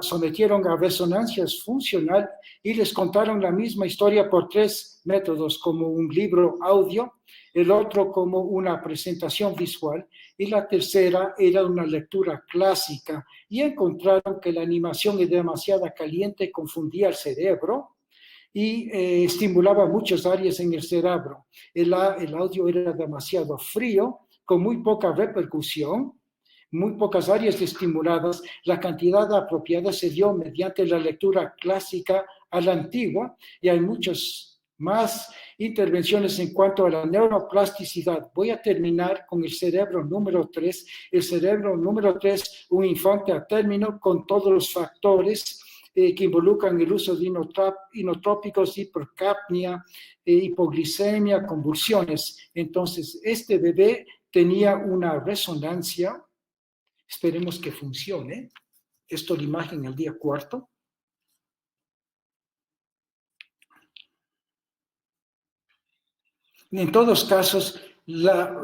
sometieron a resonancias funcional y les contaron la misma historia por 3 métodos, como un libro audio, el otro como una presentación visual y la tercera era una lectura clásica, y encontraron que la animación es demasiado caliente, confundía el cerebro y estimulaba muchas áreas en el cerebro. El audio era demasiado frío, con muy poca repercusión, muy pocas áreas estimuladas. La cantidad apropiada se dio mediante la lectura clásica a la antigua, y hay muchas más intervenciones en cuanto a la neuroplasticidad. Voy a terminar con el cerebro número 3. El cerebro número 3, un infante a término con todos los factores que involucran el uso de inotrópicos, hipercapnia, hipoglicemia, convulsiones. Entonces, este bebé tenía una resonancia. Esperemos que funcione. Esto es la imagen el día 4. En todos casos, la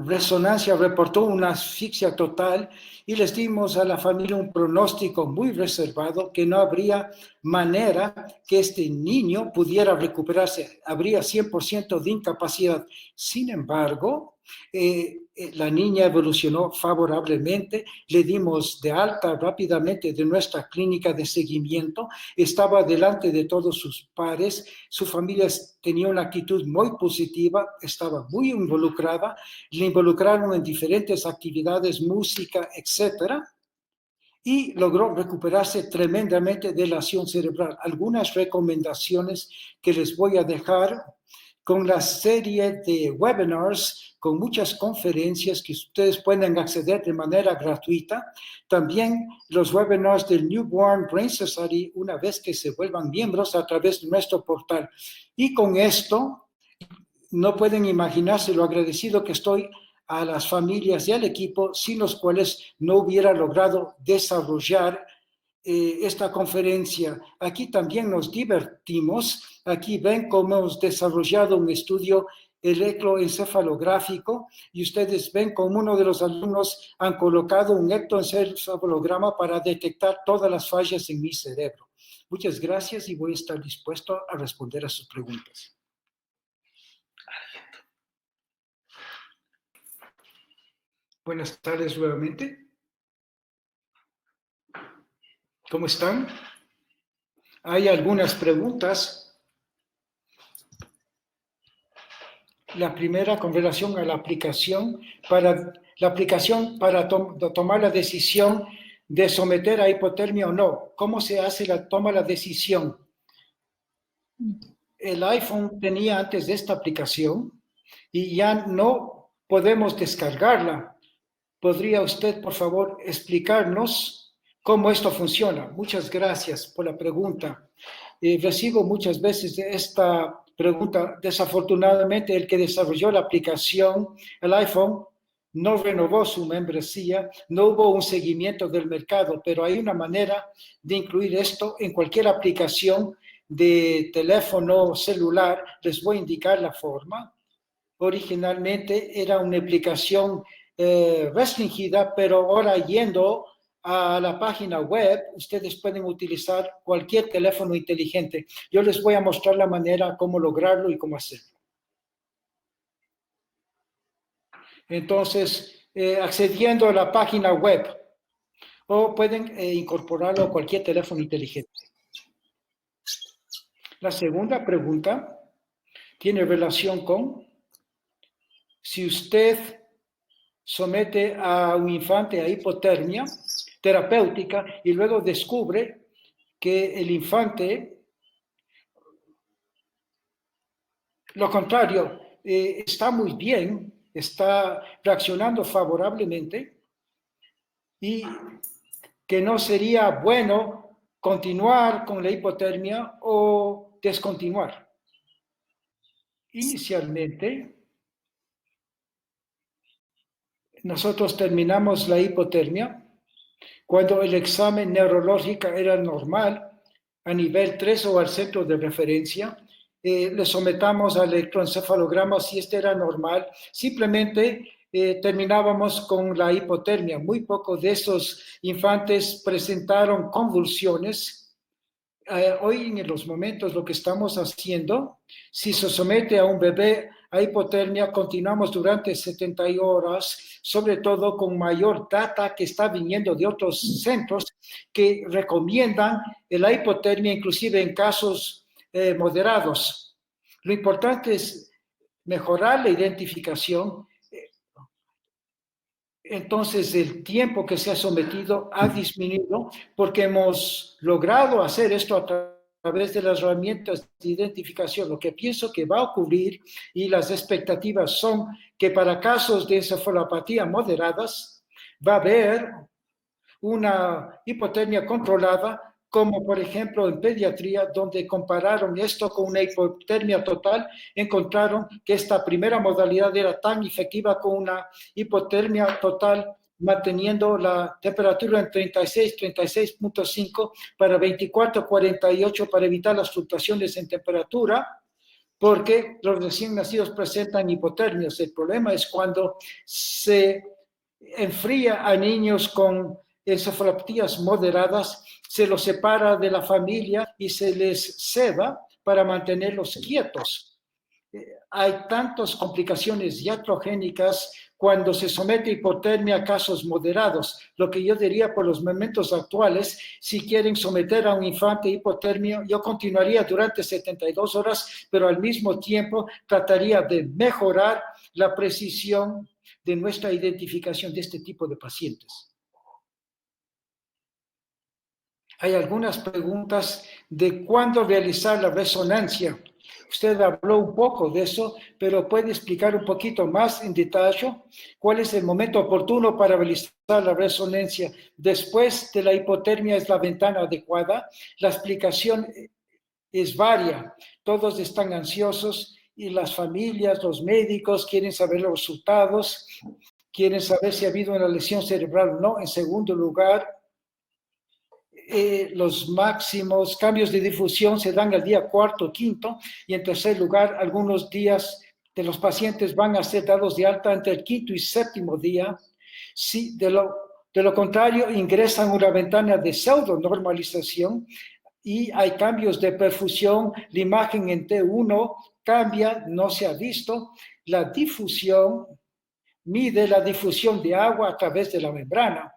resonancia reportó una asfixia total y les dimos a la familia un pronóstico muy reservado, que no habría manera que este niño pudiera recuperarse. Habría 100% de incapacidad. Sin embargo, la niña evolucionó favorablemente, le dimos de alta rápidamente de nuestra clínica de seguimiento, estaba delante de todos sus pares, su familia tenía una actitud muy positiva, estaba muy involucrada, le involucraron en diferentes actividades, música, etcétera, y logró recuperarse tremendamente de la lesión cerebral. Algunas recomendaciones que les voy a dejar con la serie de webinars, con muchas conferencias que ustedes pueden acceder de manera gratuita. También los webinars del Newborn Brain Society, una vez que se vuelvan miembros a través de nuestro portal. Y con esto, no pueden imaginarse lo agradecido que estoy a las familias y al equipo, sin los cuales no hubiera logrado desarrollar esta conferencia. Aquí también nos divertimos. Aquí ven cómo hemos desarrollado un estudio electroencefalográfico, y ustedes ven cómo uno de los alumnos han colocado un electroencefalograma para detectar todas las fallas en mi cerebro. Muchas gracias y voy a estar dispuesto a responder a sus preguntas. Buenas tardes nuevamente. ¿Cómo están? Hay algunas preguntas. La primera con relación a la aplicación para tomar la decisión de someter a hipotermia o no. ¿Cómo se hace toma la decisión? El iPhone tenía antes de esta aplicación y ya no podemos descargarla. ¿Podría usted, por favor, explicarnos cómo esto funciona? Muchas gracias por la pregunta. Recibo muchas veces esta pregunta. Desafortunadamente, el que desarrolló la aplicación, el iPhone, no renovó su membresía, no hubo un seguimiento del mercado, pero hay una manera de incluir esto en cualquier aplicación de teléfono celular. Les voy a indicar la forma. Originalmente era una aplicación restringida, pero ahora yendo a la página web, ustedes pueden utilizar cualquier teléfono inteligente. Yo les voy a mostrar la manera cómo lograrlo y cómo hacerlo. Entonces, accediendo a la página web, o pueden incorporarlo a cualquier teléfono inteligente. La segunda pregunta tiene relación con si usted somete a un infante a hipotermia terapéutica y luego descubre que el infante, lo contrario, está muy bien, está reaccionando favorablemente y que no sería bueno continuar con la hipotermia o descontinuar. Inicialmente, nosotros terminamos la hipotermia cuando el examen neurológico era normal, a nivel 3 o al centro de referencia, le sometamos al electroencefalograma si este era normal, simplemente terminábamos con la hipotermia. Muy pocos de esos infantes presentaron convulsiones. Hoy en los momentos lo que estamos haciendo, si se somete a un bebé a hipotermia, continuamos durante 70 horas, sobre todo con mayor data que está viniendo de otros centros que recomiendan la hipotermia inclusive en casos moderados. Lo importante es mejorar la identificación. Entonces el tiempo que se ha sometido ha disminuido porque hemos logrado hacer esto a través de las herramientas de identificación. Lo que pienso que va a ocurrir y las expectativas son que para casos de encefalopatía moderadas va a haber una hipotermia controlada, como por ejemplo en pediatría, donde compararon esto con una hipotermia total, encontraron que esta primera modalidad era tan efectiva como una hipotermia total, manteniendo la temperatura en 36, 36.5 para 24, 48 para evitar las fluctuaciones en temperatura, porque los recién nacidos presentan hipotermias. El problema es cuando se enfría a niños con encefalopatías moderadas, se los separa de la familia y se les ceba para mantenerlos quietos. Hay tantas complicaciones iatrogénicas cuando se somete a hipotermia a casos moderados. Lo que yo diría por los momentos actuales, si quieren someter a un infante a hipotermia, yo continuaría durante 72 horas, pero al mismo tiempo trataría de mejorar la precisión de nuestra identificación de este tipo de pacientes. Hay algunas preguntas de cuándo realizar la resonancia. Usted habló un poco de eso, pero puede explicar un poquito más en detalle cuál es el momento oportuno para realizar la resonancia. Después de la hipotermia es la ventana adecuada. La explicación es varia. Todos están ansiosos y las familias, los médicos quieren saber los resultados, quieren saber si ha habido una lesión cerebral o no. En segundo lugar, los máximos cambios de difusión se dan al día cuarto, quinto, y en tercer lugar, algunos días de los pacientes van a ser dados de alta entre el quinto y séptimo día. Si de lo contrario, ingresan una ventana de pseudonormalización y hay cambios de perfusión, la imagen en T1 cambia, no se ha visto, la difusión mide la difusión de agua a través de la membrana.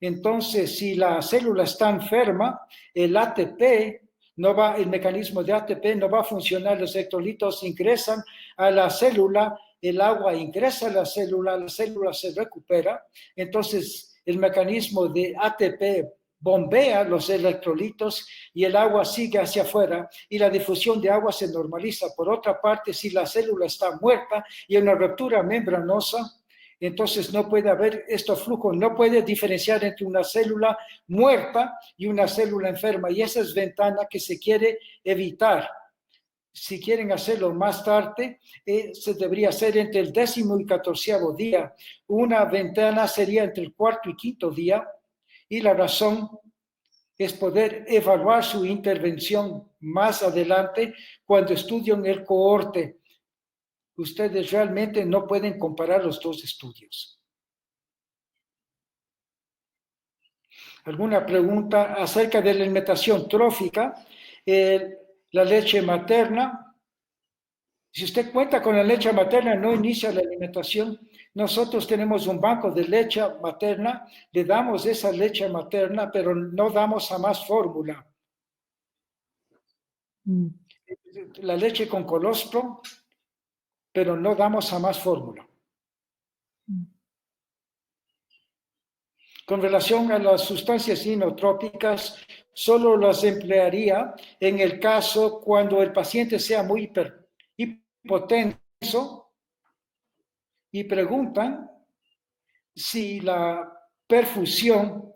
Entonces, si la célula está enferma, el ATP no va, el mecanismo de ATP no va a funcionar, los electrolitos ingresan a la célula, el agua ingresa a la célula se recupera, entonces el mecanismo de ATP bombea los electrolitos y el agua sigue hacia afuera y la difusión de agua se normaliza. Por otra parte, si la célula está muerta y hay una ruptura membranosa, entonces no puede haber estos flujos, no puede diferenciar entre una célula muerta y una célula enferma, y esa es ventana que se quiere evitar. Si quieren hacerlo más tarde, se debería hacer entre el 10º y 14º día. Una ventana sería entre el 4º y 5º día, y la razón es poder evaluar su intervención más adelante cuando estudian el cohorte. Ustedes realmente no pueden comparar los dos estudios. ¿Alguna pregunta acerca de la alimentación trófica? La leche materna. Si usted cuenta con la leche materna, no inicia la alimentación. Nosotros tenemos un banco de leche materna, le damos esa leche materna, pero no damos jamás fórmula. La leche con colostro, pero no damos jamás fórmula. Con relación a las sustancias inotrópicas, solo las emplearía en el caso cuando el paciente sea muy hipotenso y preguntan si la perfusión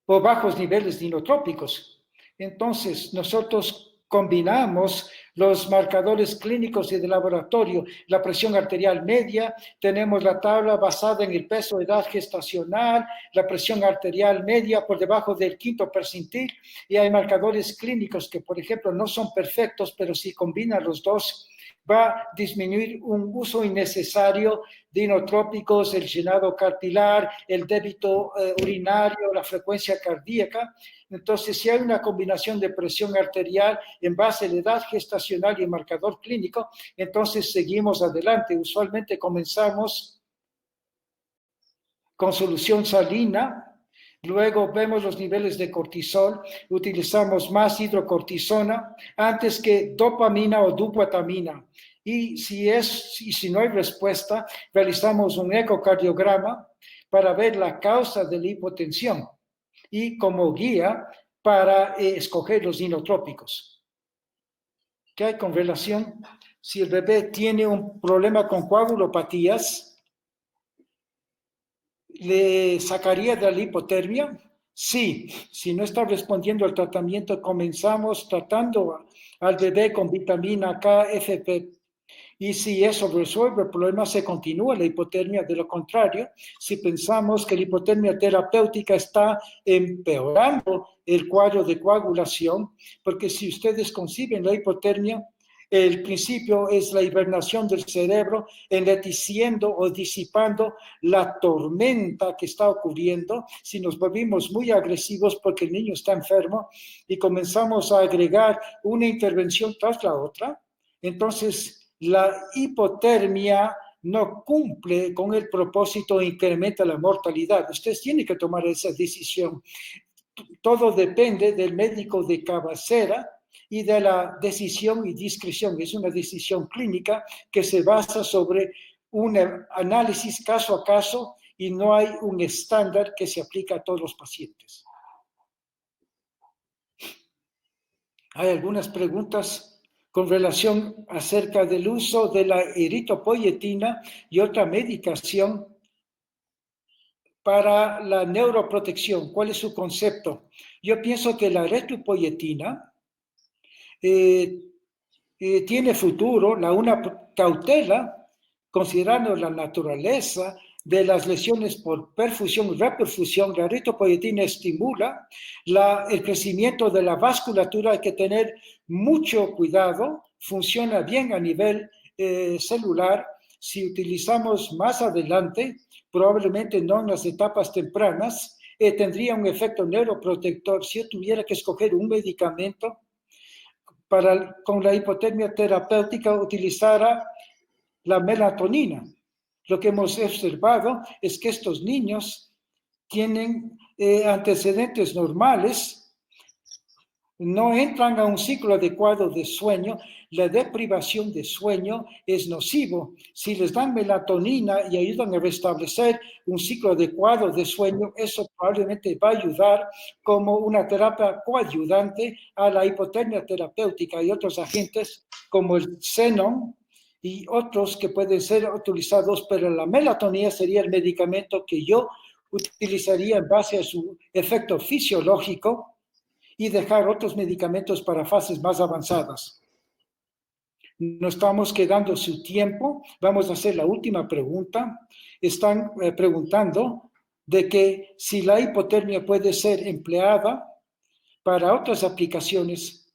o bajos niveles de inotrópicos. Entonces, nosotros combinamos los marcadores clínicos y de laboratorio, la presión arterial media, tenemos la tabla basada en el peso, edad gestacional, la presión arterial media por debajo del 5º percentil, y hay marcadores clínicos que, por ejemplo, no son perfectos, pero si combinan los dos, va a disminuir un uso innecesario de inotrópicos, el llenado capilar, el débito urinario, la frecuencia cardíaca. Entonces, si hay una combinación de presión arterial en base a la edad gestacional y el marcador clínico, entonces seguimos adelante. Usualmente comenzamos con solución salina, luego vemos los niveles de cortisol, utilizamos más hidrocortisona antes que dopamina o dupatamina. Y si no hay respuesta, realizamos un ecocardiograma para ver la causa de la hipotensión y como guía para escoger los inotrópicos. ¿Qué hay con relación? Si el bebé tiene un problema con coagulopatías, ¿le sacaría de la hipotermia? Sí, si no está respondiendo al tratamiento, comenzamos tratando al bebé con vitamina K, FP. Y si eso resuelve el problema, se continúa la hipotermia. De lo contrario, si pensamos que la hipotermia terapéutica está empeorando el cuadro de coagulación, porque si ustedes conciben la hipotermia, el principio es la hibernación del cerebro, enleteciendo o disipando la tormenta que está ocurriendo. Si nos volvimos muy agresivos porque el niño está enfermo y comenzamos a agregar una intervención tras la otra, entonces la hipotermia no cumple con el propósito e incrementa la mortalidad. Ustedes tienen que tomar esa decisión. Todo depende del médico de cabecera y de la decisión y discreción. Es una decisión clínica que se basa sobre un análisis caso a caso y no hay un estándar que se aplica a todos los pacientes. Hay algunas preguntas con relación acerca del uso de la eritropoyetina y otra medicación para la neuroprotección. ¿Cuál es su concepto? Yo pienso que la eritropoyetina tiene futuro, una cautela, considerando la naturaleza de las lesiones por perfusión y reperfusión. La eritropoyetina estimula el crecimiento de la vasculatura. Hay que tener mucho cuidado, funciona bien a nivel celular. Si utilizamos más adelante, probablemente no en las etapas tempranas, tendría un efecto neuroprotector. Si yo tuviera que escoger un medicamento con la hipotermia terapéutica, utilizara la melatonina. Lo que hemos observado es que estos niños tienen antecedentes normales, no entran a un ciclo adecuado de sueño. La deprivación de sueño es nocivo. Si les dan melatonina y ayudan a restablecer un ciclo adecuado de sueño, eso probablemente va a ayudar como una terapia coayudante a la hipotermia terapéutica. Hay otros agentes como el xenón y otros que pueden ser utilizados, pero la melatonina sería el medicamento que yo utilizaría en base a su efecto fisiológico y dejar otros medicamentos para fases más avanzadas. No estamos quedando su tiempo. Vamos a hacer la última pregunta. Están preguntando de que si la hipotermia puede ser empleada para otras aplicaciones,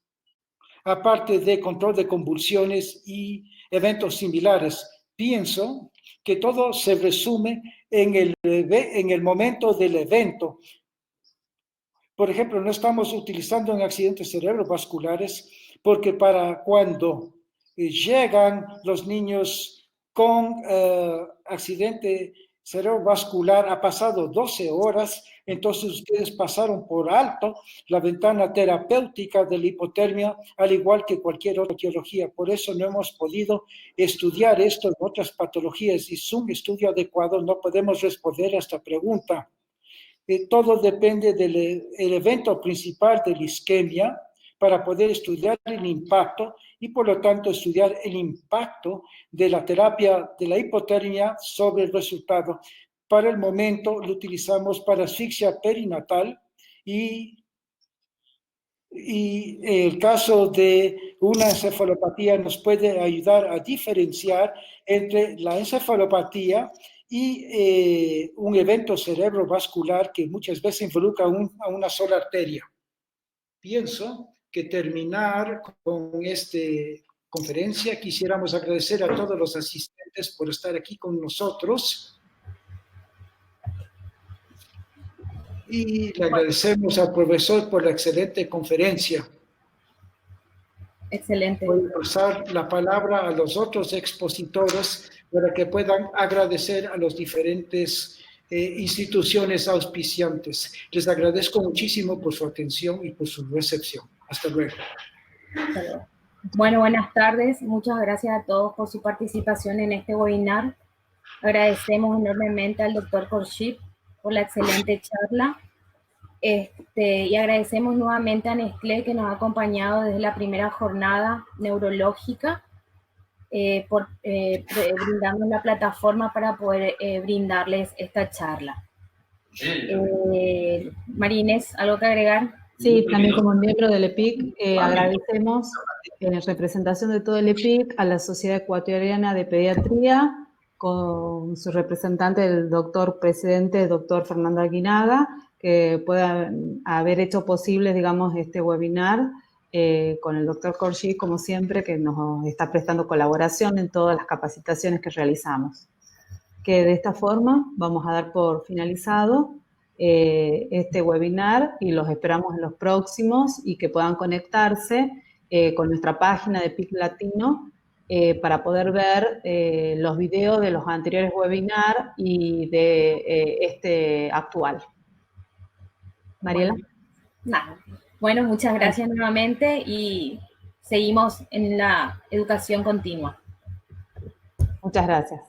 aparte de control de convulsiones y eventos similares. Pienso que todo se resume en el momento del evento. Por ejemplo, no estamos utilizando en accidentes cerebrovasculares porque para cuando llegan los niños con accidente cerebrovascular, ha pasado 12 horas, entonces ustedes pasaron por alto la ventana terapéutica de la hipotermia, al igual que cualquier otra etiología. Por eso no hemos podido estudiar esto en otras patologías y sin un estudio adecuado no podemos responder a esta pregunta. todo depende del el evento principal de la isquemia para poder estudiar el impacto y por lo tanto estudiar el impacto de la terapia de la hipotermia sobre el resultado. Para el momento lo utilizamos para asfixia perinatal y el caso de una encefalopatía nos puede ayudar a diferenciar entre la encefalopatía y un evento cerebrovascular que muchas veces involucra a una sola arteria. Pienso que terminar con esta conferencia quisiéramos agradecer a todos los asistentes por estar aquí con nosotros. Y le agradecemos al profesor por la excelente conferencia. Excelente. Voy a pasar la palabra a los otros expositores para que puedan agradecer a las diferentes instituciones auspiciantes. Les agradezco muchísimo por su atención y por su recepción. Hasta luego. Hasta luego. Bueno, buenas tardes. Muchas gracias a todos por su participación en este webinar. Agradecemos enormemente al doctor Khorshid por la excelente charla. Y agradecemos nuevamente a Nestlé que nos ha acompañado desde la primera jornada neurológica por brindarnos la plataforma para poder brindarles esta charla. María Inés, ¿algo que agregar? Sí, también como miembro del EPIC agradecemos en representación de todo el EPIC a la Sociedad Ecuatoriana de Pediatría con su representante, el doctor presidente, el doctor Fernando Aguinaga, que pueda haber hecho posible, digamos, este webinar con el doctor Khorshid, como siempre, que nos está prestando colaboración en todas las capacitaciones que realizamos. Que de esta forma vamos a dar por finalizado este webinar y los esperamos en los próximos y que puedan conectarse con nuestra página de PIC Latino para poder ver los videos de los anteriores webinars y de este actual. Mariela. Bueno, muchas gracias nuevamente y seguimos en la educación continua. Muchas gracias.